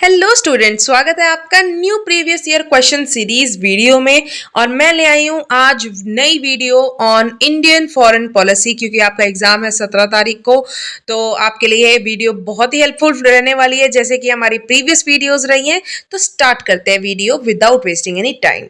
Hello student, स्वागत है आपका new previous year question series video में। और मैं ले आई हूँ आज नई video on Indian foreign policy, क्योंकि आपका एग्जाम है 17 तारीख को। तो आपके लिए ये वीडियो बहुत ही हेल्पफुल रहने वाली है, जैसे कि हमारी प्रीवियस वीडियोस रही हैं। तो स्टार्ट करते हैं video without wasting any time.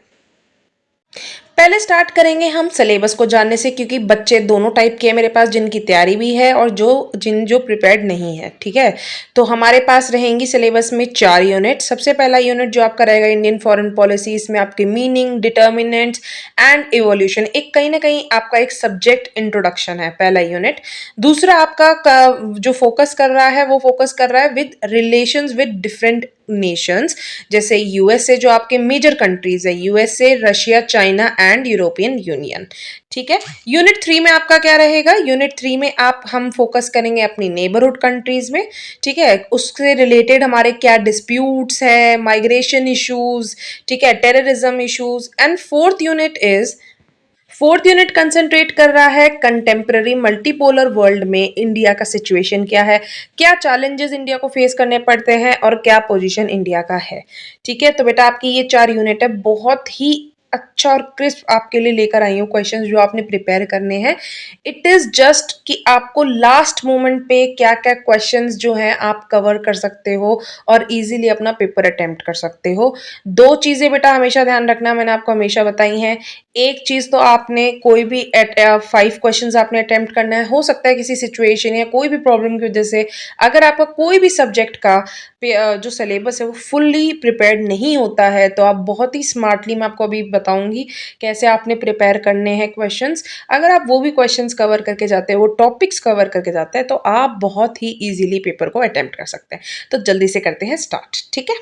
पहले स्टार्ट करेंगे हम सिलेबस को जानने से, क्योंकि बच्चे दोनों टाइप के हैं मेरे पास, जिनकी तैयारी भी है और जो प्रिपेयर्ड नहीं है। ठीक है, तो हमारे पास रहेंगी सिलेबस में 4 यूनिट। सबसे पहला यूनिट जो आपका रहेगा इंडियन फॉरेन पॉलिसी, इसमें आपके मीनिंग, डिटर्मिनेंट्स एंड इवोल्यूशन, एक कहीं ना कहीं आपका एक सब्जेक्ट इंट्रोडक्शन है पहला यूनिट। दूसरा आपका जो फोकस कर रहा है वो फोकस कर रहा है with relations with different Nations, जैसे यूएसए, जो आपके मेजर कंट्रीज है, USA, Russia, China and European union. ठीक है, यूनिट 3 में आपका क्या रहेगा? यूनिट 3 में हम फोकस करेंगे अपनी नेबरहुड कंट्रीज में। ठीक है, उससे रिलेटेड हमारे क्या डिस्प्यूट्स है, माइग्रेशन इश्यूज, ठीक है, terrorism issues. And fourth unit concentrate कर रहा है कंटेम्प्रेरी मल्टीपोलर वर्ल्ड में इंडिया का सिचुएशन क्या है, क्या चैलेंजेस इंडिया को फेस करने पड़ते हैं और क्या पोजीशन इंडिया का है। ठीक है, तो बेटा आपकी ये 4 यूनिट है, बहुत ही अच्छा और क्रिस्प आपके लिए लेकर आई हूँ क्वेश्चंस जो आपने प्रिपेयर करने हैं। इट इज जस्ट कि आपको लास्ट मोमेंट पे क्या क्या क्वेश्चंस जो हैं आप कवर कर सकते हो और इजीली अपना पेपर अटेम्प्ट कर सकते हो। 2 चीजें बेटा हमेशा ध्यान रखना, मैंने आपको हमेशा बताई हैं। एक चीज तो आपने कोई भी 5 क्वेश्चंस आपने अटेम्प्ट करना है, हो सकता है किसी सिचुएशन या कोई भी प्रॉब्लम की वजह से अगर आपका कोई भी सब्जेक्ट का जो सिलेबस है वो फुल्ली प्रिपेयर्ड नहीं होता है, तो आप बहुत ही स्मार्टली, मैं आपको अभी बताऊंगी कैसे आपने प्रिपेयर करने हैं क्वेश्चंस। अगर आप वो भी क्वेश्चंस कवर करके जाते हैं, वो टॉपिक्स कवर करके जाते हैं, तो आप बहुत ही इजीली पेपर को अटेम्प्ट कर सकते हैं। तो जल्दी से करते हैं स्टार्ट। ठीक है,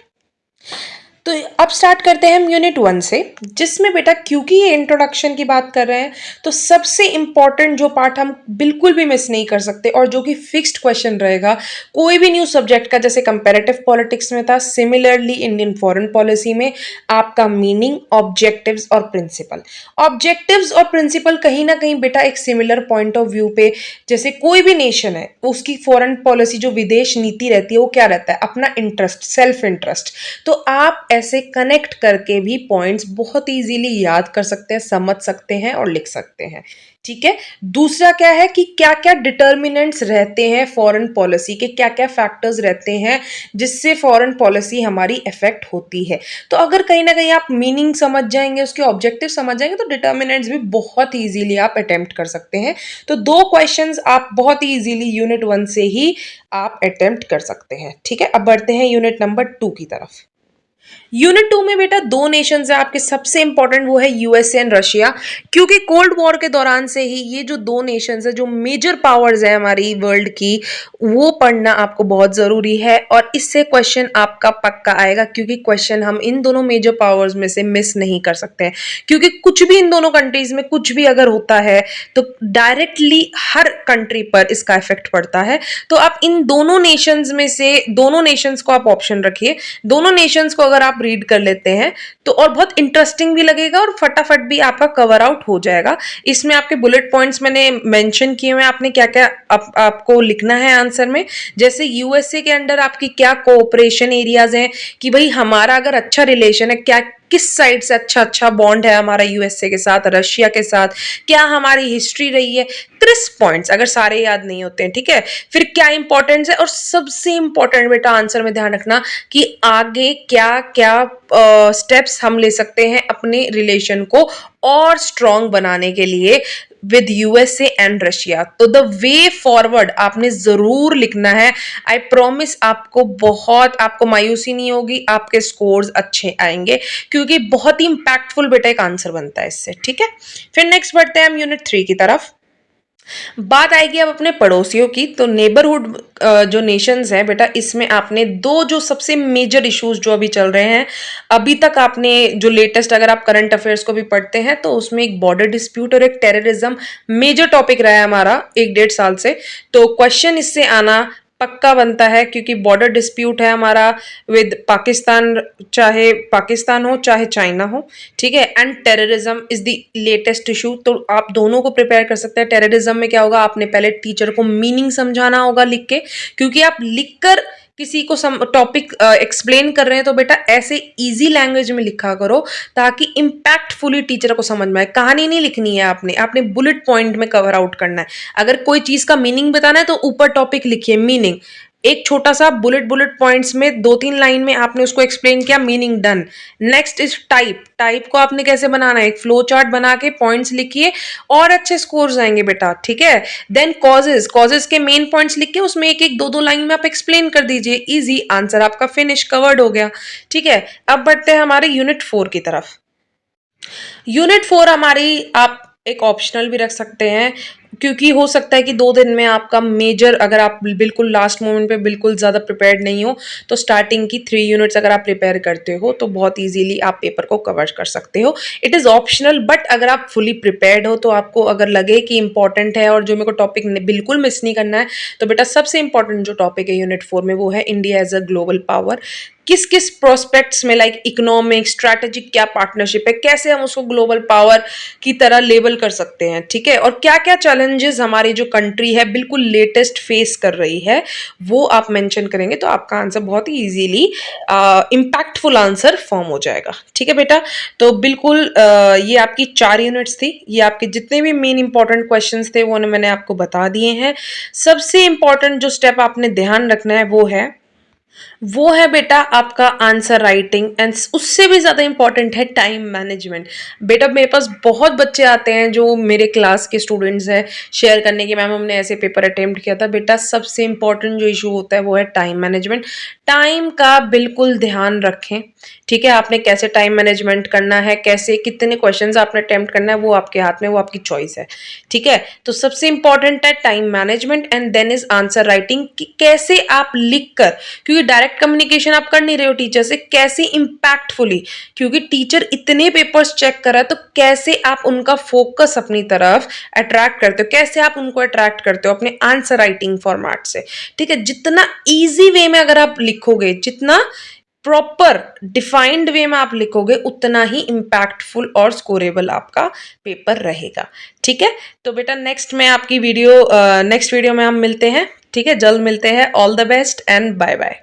तो अब स्टार्ट करते हैं हम यूनिट 1 से, जिसमें बेटा क्योंकि ये इंट्रोडक्शन की बात कर रहे हैं तो सबसे इंपॉर्टेंट जो पार्ट हम बिल्कुल भी मिस नहीं कर सकते और जो कि फिक्स्ड क्वेश्चन रहेगा कोई भी न्यू सब्जेक्ट का, जैसे कंपैरेटिव पॉलिटिक्स में था, सिमिलरली इंडियन फॉरेन पॉलिसी में आपका मीनिंग, ऑब्जेक्टिव्स और प्रिंसिपल। ऑब्जेक्टिव्स और प्रिंसिपल कहीं ना कहीं बेटा एक सिमिलर पॉइंट ऑफ व्यू पे, जैसे कोई भी नेशन है उसकी फॉरेन पॉलिसी जो विदेश नीति रहती है वो क्या रहता है? अपना इंटरेस्ट, सेल्फ इंटरेस्ट। तो आप ऐसे कनेक्ट करके भी पॉइंट्स बहुत इजीली याद कर सकते हैं, समझ सकते हैं और लिख सकते हैं। ठीक है, दूसरा क्या है कि क्या क्या डिटर्मिनेंट्स रहते हैं फॉरेन पॉलिसी के, क्या क्या फैक्टर्स रहते हैं जिससे फॉरेन पॉलिसी हमारी इफेक्ट होती है। तो अगर कहीं ना कहीं आप मीनिंग समझ जाएंगे, उसके ऑब्जेक्टिव समझ जाएंगे, तो डिटर्मिनेंट्स भी बहुत इजीली आप अटेम्प्ट कर सकते हैं। तो 2 क्वेश्चंस आप बहुत ही इजीली यूनिट 1 से ही आप अटेम्प्ट कर सकते हैं। ठीक है, अब बढ़ते हैं यूनिट नंबर 2 की तरफ। यूनिट 2 में बेटा 2 नेशंस है आपके, सबसे इंपॉर्टेंट वो है यूएसए एंड रशिया, क्योंकि कोल्ड वॉर के दौरान से ही ये जो 2 नेशंस है, जो मेजर पावर्स है हमारी वर्ल्ड की, वो पढ़ना आपको बहुत जरूरी है। और इससे क्वेश्चन आपका पक्का आएगा, क्योंकि क्वेश्चन हम इन दोनों मेजर पावर्स में से मिस नहीं कर सकते हैं। क्योंकि कुछ भी इन दोनों कंट्रीज में कुछ भी अगर होता है तो डायरेक्टली हर कंट्री पर इसका इफेक्ट पड़ता है। तो आप इन दोनों नेशंस में से दोनों नेशंस को आप ऑप्शन रखिए, दोनों नेशंस को अगर आप रीड कर लेते हैं तो और बहुत इंटरेस्टिंग भी लगेगा और फटाफट भी आपका कवर आउट हो जाएगा। इसमें आपके बुलेट पॉइंट्स मैंने मेंशन किए हुए, आपने क्या क्या आपको लिखना है आंसर में। जैसे यूएसए के अंडर आपकी क्या कोऑपरेशन एरियाज हैं, कि भाई हमारा अगर अच्छा रिलेशन है, क्या किस साइड से अच्छा अच्छा बॉन्ड है हमारा यूएसए के साथ, रशिया के साथ, क्या हमारी हिस्ट्री रही है। क्रिस्प पॉइंट्स अगर सारे याद नहीं होते हैं, ठीक है, फिर क्या इंपॉर्टेंस है, और सबसे इंपॉर्टेंट बेटा आंसर में ध्यान रखना कि आगे क्या क्या स्टेप्स हम ले सकते हैं अपने रिलेशन को और स्ट्रॉन्ग बनाने के लिए विद यूएसए एंड रशिया। तो द वे फॉरवर्ड आपने जरूर लिखना है। आई प्रॉमिस आपको मायूसी नहीं होगी, आपके स्कोर्स अच्छे आएंगे, क्योंकि बहुत ही इंपैक्टफुल बेटा एक आंसर बनता है इससे। ठीक है, फिर नेक्स्ट बढ़ते हैं हम यूनिट 3 की तरफ। बात आएगी अब अपने पड़ोसियों की। तो नेबरहुड जो नेशंस है बेटा, इसमें आपने 2 जो सबसे मेजर इश्यूज जो अभी चल रहे हैं, अभी तक आपने जो लेटेस्ट, अगर आप करंट अफेयर्स को भी पढ़ते हैं तो उसमें एक बॉर्डर डिस्प्यूट और एक टेररिज्म मेजर टॉपिक रहा है हमारा 1-1.5 साल से। तो क्वेश्चन इससे आना पक्का बनता है, क्योंकि बॉर्डर डिस्प्यूट है हमारा विद पाकिस्तान, चाहे पाकिस्तान हो चाहे चाइना हो। ठीक है, and terrorism is the latest issue. तो आप दोनों को प्रिपेयर कर सकते हैं। टेररिज्म में क्या होगा, आपने पहले टीचर को मीनिंग समझाना होगा लिख के, क्योंकि आप लिखकर किसी को टॉपिक एक्सप्लेन कर रहे हैं तो बेटा ऐसे इजी लैंग्वेज में लिखा करो ताकि इम्पैक्टफुली टीचर को समझ में आए। कहानी नहीं लिखनी है आपने, आपने बुलेट पॉइंट में कवर आउट करना है। अगर कोई चीज का मीनिंग बताना है तो ऊपर टॉपिक लिखिए मीनिंग, एक छोटा सा बुलेट बुलेट पॉइंट्स में 2-3 लाइन में आपने उसको एक्सप्लेन किया, meaning done. Next is type, type को आपने कैसे बनाना है, एक फ्लो चार्ट बना के पॉइंट्स लिखिए और अच्छे स्कोर्स आएंगे बेटा, ठीक है। देन कॉजेज, कॉजेज के मेन पॉइंट्स लिख के उसमें एक एक 2-2 लाइन में आप एक्सप्लेन कर दीजिए, इजी, आंसर आपका फिनिश, कवर्ड हो गया, ठीक है। अब बढ़ते हैं हमारे यूनिट 4 की तरफ। यूनिट 4 हमारी आप एक ऑप्शनल भी रख सकते हैं, क्योंकि हो सकता है कि 2 दिन में आपका मेजर, अगर आप बिल्कुल लास्ट मोमेंट पे बिल्कुल ज़्यादा प्रिपेयर्ड नहीं हो तो स्टार्टिंग की 3 यूनिट्स अगर आप प्रिपेयर करते हो तो बहुत इजीली आप पेपर को कवर कर सकते हो। इट इज़ ऑप्शनल, बट अगर आप फुली प्रिपेयर्ड हो तो आपको अगर लगे कि इंपॉर्टेंट है और जो मेरे को टॉपिक बिल्कुल मिस नहीं करना है, तो बेटा सबसे इंपॉर्टेंट जो टॉपिक है यूनिट 4 में वो है India as a global power. किस किस प्रोस्पेक्ट्स में, लाइक इकोनॉमिक, स्ट्रैटेजिक क्या पार्टनरशिप है, कैसे हम उसको ग्लोबल पावर की तरह लेबल कर सकते हैं, ठीक है, और क्या क्या चैलेंजेस हमारी जो कंट्री है बिल्कुल लेटेस्ट फेस कर रही है, वो आप मेंशन करेंगे तो आपका आंसर बहुत ही इजीली इम्पैक्टफुल आंसर फॉर्म हो जाएगा, ठीक है बेटा। तो बिल्कुल ये आपकी 4 यूनिट्स थी, ये आपके जितने भी मेन इंपॉर्टेंट क्वेश्चंस थे वो मैंने आपको बता दिए हैं। सबसे इंपॉर्टेंट जो स्टेप आपने ध्यान रखना है वो है बेटा आपका आंसर राइटिंग, एंड उससे भी ज़्यादा इंपॉर्टेंट है टाइम मैनेजमेंट। बेटा मेरे पास बहुत बच्चे आते हैं जो मेरे क्लास के स्टूडेंट्स हैं, शेयर करने की मैम हमने ऐसे पेपर अटेम्प्ट किया था। बेटा सबसे इंपॉर्टेंट जो इशू होता है वो है टाइम मैनेजमेंट। टाइम का बिल्कुल ध्यान रखें, ठीक है। आपने कैसे टाइम मैनेजमेंट करना है, कैसे कितने क्वेश्चंस आपने अटेम्प्ट करना है वो आपके हाथ में, वो आपकी चॉइस है, ठीक है। तो सबसे इंपॉर्टेंट है time management and then is answer writing, कि कैसे आप लिख कर, क्योंकि डायरेक्ट कम्युनिकेशन आप कर नहीं रहे हो टीचर से, कैसे इंपैक्टफुली, क्योंकि टीचर इतने पेपर्स चेक कर रहा है तो कैसे आप उनका फोकस अपनी तरफ अट्रैक्ट करते हो, कैसे आप उनको अट्रैक्ट करते हो अपने आंसर राइटिंग फॉर्मेट से, ठीक है। जितना इजी वे में अगर आप लिखोगे, जितना प्रॉपर डिफाइंड वे में आप लिखोगे, उतना ही इम्पैक्टफुल और स्कोरेबल आपका पेपर रहेगा, ठीक है। तो बेटा नेक्स्ट में आपकी वीडियो नेक्स्ट वीडियो में हम मिलते हैं, ठीक है, जल्द मिलते हैं। All the best and bye bye.